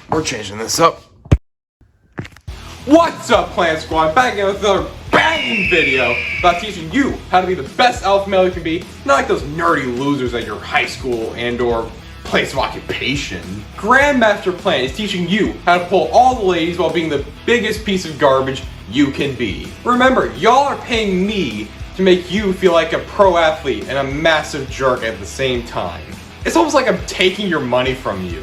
We're changing this up. What's up, Clan Squad? Back again with another banging video about teaching you how to be the best alpha male you can be, not like those nerdy losers at your high school and or place of occupation. Grandmaster Plan is teaching you how to pull all the ladies while being the biggest piece of garbage you can be. Remember, y'all are paying me to make you feel like a pro athlete and a massive jerk at the same time. It's almost like I'm taking your money from you.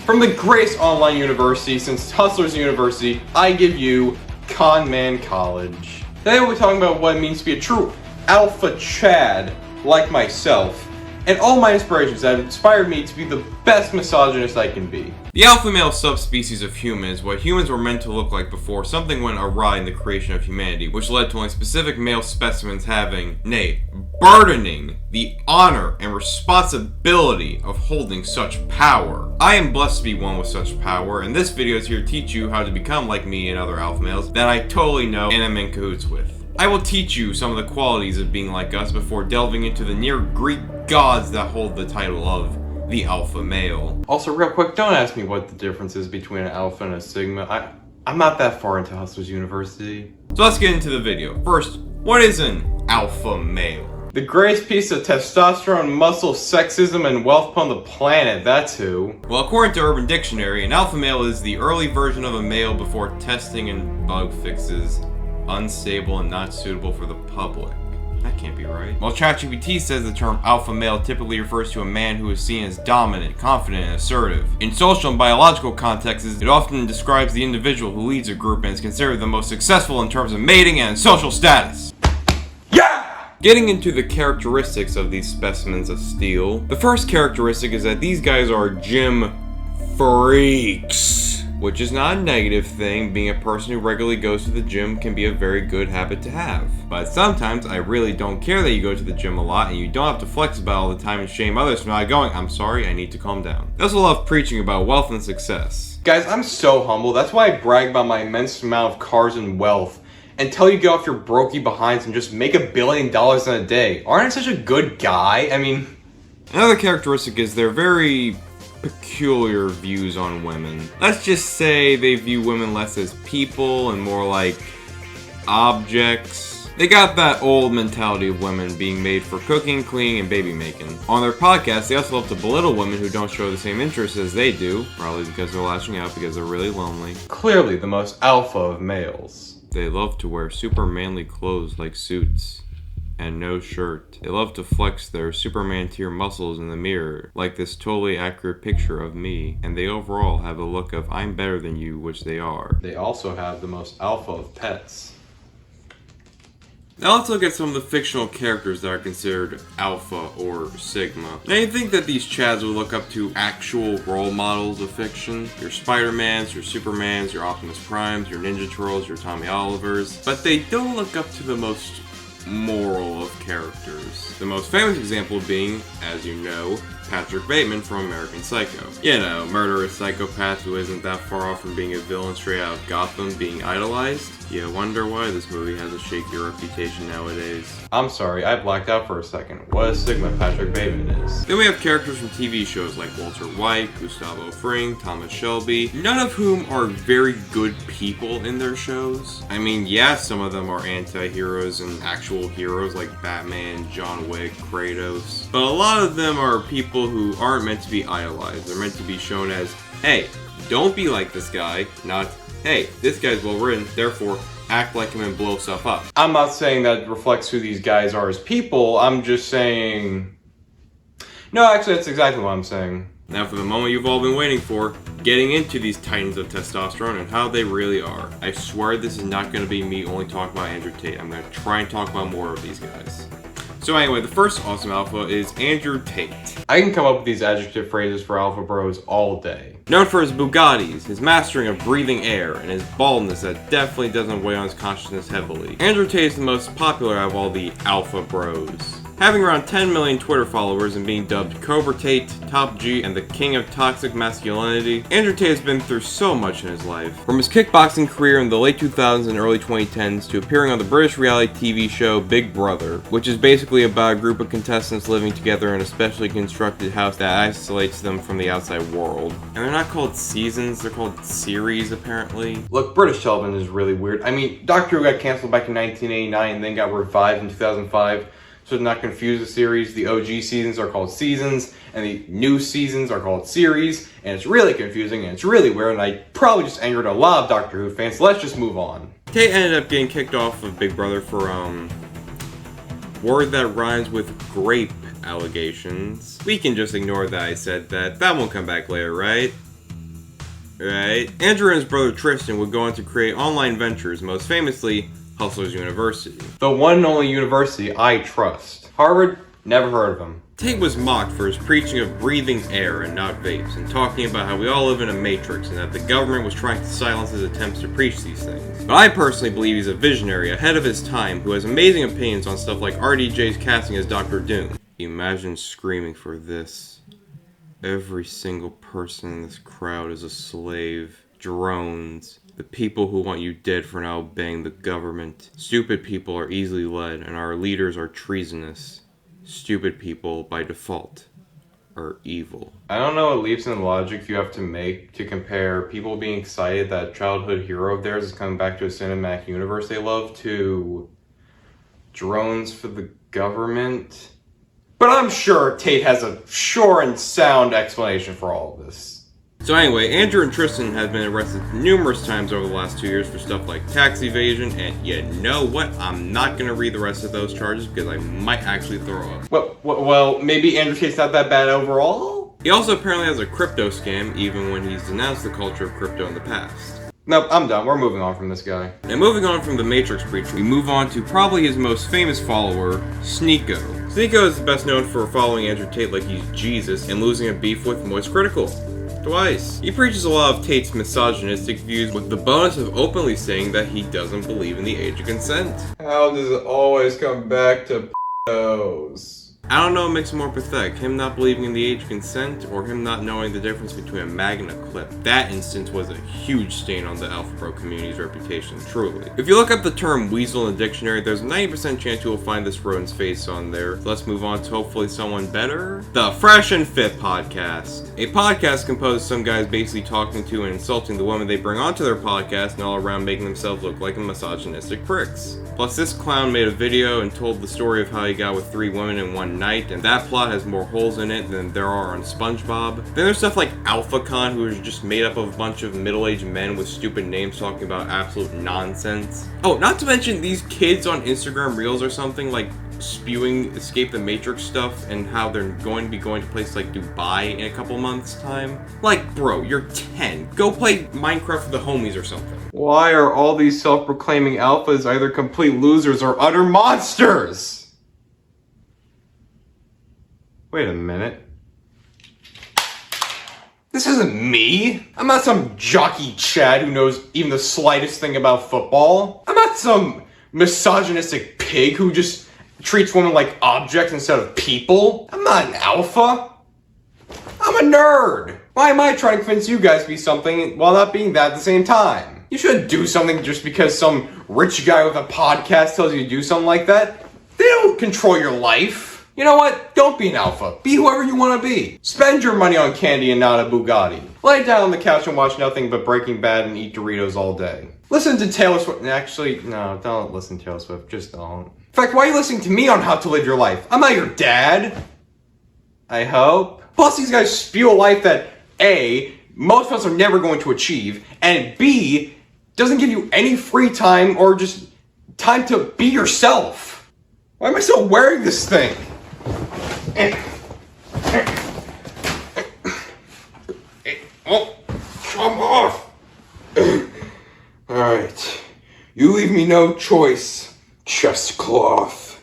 From the greatest online university since Hustlers University, I give you Con Man College. Today we'll be talking about what it means to be a true alpha Chad like myself, and all my inspirations that have inspired me to be the best misogynist I can be. The alpha male subspecies of human is what humans were meant to look like before something went awry in the creation of humanity, which led to only specific male specimens having, nay, burdening the honor and responsibility of holding such power. I am blessed to be one with such power, and this video is here to teach you how to become like me and other alpha males that I totally know and am in cahoots with. I will teach you some of the qualities of being like us before delving into the near Greek gods that hold the title of the alpha male. Also, real quick, don't ask me what the difference is between an alpha and a sigma. I'm not that far into Hustlers University. So let's get into the video. First, what is an alpha male? The greatest piece of testosterone, muscle, sexism, and wealth upon the planet, that's who. Well, according to Urban Dictionary, an alpha male is the early version of a male before testing and bug fixes, unstable and not suitable for the public. That can't be right. Well, ChatGPT says the term alpha male typically refers to a man who is seen as dominant, confident, and assertive. In social and biological contexts, it often describes the individual who leads a group and is considered the most successful in terms of mating and social status. Yeah! Getting into the characteristics of these specimens of steel, the first characteristic is that these guys are gym freaks. Which is not a negative thing. Being a person who regularly goes to the gym can be a very good habit to have. But sometimes I really don't care that you go to the gym a lot and you don't have to flex about all the time and shame others for not going. I'm sorry, I need to calm down. I also love preaching about wealth and success. Guys, I'm so humble. That's why I brag about my immense amount of cars and wealth. Until you get off your brokey behinds and just make $1 billion in a day. Aren't I such a good guy? I mean... Another characteristic is they're very peculiar views on women. Let's just say they view women less as people and more like objects. They got that old mentality of women being made for cooking, cleaning, and baby making. On their podcast, they also love to belittle women who don't show the same interests as they do, probably because they're lashing out because they're really lonely. Clearly the most alpha of males. They love to wear super manly clothes like suits and no shirt. They love to flex their Superman tier muscles in the mirror, like this totally accurate picture of me, and they overall have a look of I'm better than you, which they are. They also have the most alpha of pets. Now let's look at some of the fictional characters that are considered alpha or sigma. Now you think that these chads will look up to actual role models of fiction, your Spider-Mans, your Supermans, your Optimus Primes, your Ninja Turtles, your Tommy Olivers, but they don't look up to the most moral of characters. The most famous example being, as you know, Patrick Bateman from American Psycho. You know, murderous psychopath who isn't that far off from being a villain straight out of Gotham being idolized. You wonder why this movie has a shaky reputation nowadays. I'm sorry, I blacked out for a second. What a sigma Patrick Bateman is. Then we have characters from TV shows like Walter White, Gustavo Fring, Thomas Shelby, none of whom are very good people in their shows. I mean, yeah, some of them are anti-heroes and actual heroes like Batman, John Wick, Kratos, but a lot of them are people who aren't meant to be idolized. They're meant to be shown as, hey, don't be like this guy, not, hey, this guy's well written, therefore act like him and blow stuff up. I'm not saying that reflects who these guys are as people, I'm just saying... No, actually that's exactly what I'm saying. Now for the moment you've all been waiting for, getting into these titans of testosterone and how they really are. I swear this is not going to be me only talking about Andrew Tate. I'm going to try and talk about more of these guys. So anyway, the first awesome alpha is Andrew Tate. I can come up with these adjective phrases for alpha bros all day. Known for his Bugattis, his mastering of breathing air, and his baldness that definitely doesn't weigh on his consciousness heavily. Andrew Tate is the most popular out of all the alpha bros. Having around 10 million Twitter followers and being dubbed Cobra Tate, Top G, and the King of Toxic Masculinity, Andrew Tate has been through so much in his life. From his kickboxing career in the late 2000s and early 2010s to appearing on the British reality TV show Big Brother, which is basically about a group of contestants living together in a specially constructed house that isolates them from the outside world. And they're not called seasons, they're called series apparently. Look, British television is really weird. I mean, Doctor Who got canceled back in 1989 and then got revived in 2005. So to not confuse the series, the OG seasons are called seasons, and the new seasons are called series, and it's really confusing, and it's really weird, and I probably just angered a lot of Doctor Who fans, so let's just move on. Tate ended up getting kicked off of Big Brother for, word that rhymes with grape allegations. We can just ignore that I said that. That won't come back later, right? Right? Andrew and his brother Tristan would go on to create online ventures, most famously Hustlers University. The one and only university I trust. Harvard, never heard of him. Tate was mocked for his preaching of breathing air and not vapes, and talking about how we all live in a matrix and that the government was trying to silence his attempts to preach these things. But I personally believe he's a visionary ahead of his time who has amazing opinions on stuff like RDJ's casting as Dr. Doom. Imagine screaming for this. Every single person in this crowd is a slave. Drones. The people who want you dead for not obeying the government. Stupid people are easily led, and our leaders are treasonous. Stupid people, by default, are evil. I don't know what leaps in logic you have to make to compare people being excited that a childhood hero of theirs is coming back to a cinematic universe they love to drones for the government. But I'm sure Tate has a sure and sound explanation for all of this. So anyway, Andrew and Tristan have been arrested numerous times over the last 2 years for stuff like tax evasion, and you know what? I'm not going to read the rest of those charges because I might actually throw up. Well, maybe Andrew Tate's not that bad overall? He also apparently has a crypto scam, even when he's denounced the culture of crypto in the past. Nope, I'm done. We're moving on from this guy. And moving on from the Matrix preacher, we move on to probably his most famous follower, Sneeko. Sneeko is best known for following Andrew Tate like he's Jesus and losing a beef with Moist Critical. Twice. He preaches a lot of Tate's misogynistic views with the bonus of openly saying that he doesn't believe in the age of consent. How does it always come back to p***os? I don't know what makes him more pathetic, him not believing in the age of consent or him not knowing the difference between a mag and a clip. That instance was a huge stain on the Alpha Bro community's reputation, truly. If you look up the term weasel in the dictionary, there's a 90% chance you will find this rodent's face on there. So let's move on to hopefully someone better. The Fresh and Fit Podcast. A podcast composed of some guys basically talking to and insulting the women they bring onto their podcast and all around making themselves look like misogynistic pricks. Plus, this clown made a video and told the story of how he got with 3 women in one night, and that plot has more holes in it than there are on SpongeBob. Then there's stuff like AlphaCon, who is just made up of a bunch of middle-aged men with stupid names talking about absolute nonsense. Oh, not to mention these kids on Instagram Reels or something, like spewing Escape the Matrix stuff and how they're going to be going to places like Dubai in a couple months' time. Like, bro, you're 10. Go play Minecraft with the homies or something. Why are all these self-proclaiming alphas either complete losers or utter monsters? Wait a minute. This isn't me. I'm not some jockey Chad who knows even the slightest thing about football. I'm not some misogynistic pig who just treats women like objects instead of people. I'm not an alpha. I'm a nerd. Why am I trying to convince you guys to be something while not being that at the same time? You shouldn't do something just because some rich guy with a podcast tells you to do something like that. They don't control your life. You know what? Don't be an alpha. Be whoever you want to be. Spend your money on candy and not a Bugatti. Lay down on the couch and watch nothing but Breaking Bad and eat Doritos all day. Listen to Taylor Swift. Actually, no, don't listen to Taylor Swift. Just don't. In fact, why are you listening to me on how to live your life? I'm not your dad. I hope. Plus, these guys spew a life that A, most of us are never going to achieve, and B, doesn't give you any free time or just time to be yourself. Why am I still wearing this thing? Oh, come off. Alright. You leave me no choice, chest cloth.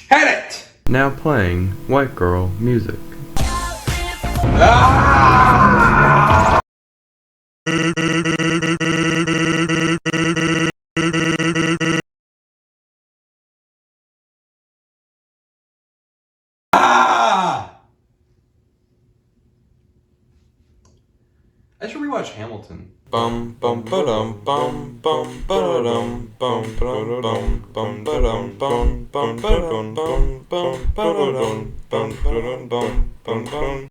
Hit it! Now playing white girl music. Ah! I should rewatch Hamilton. Bum bum ba-dum bum bum ba-dum bum bum bum bum ba-dum bum bum ba-dum bum bum ba-dum bum bum bum bum bum.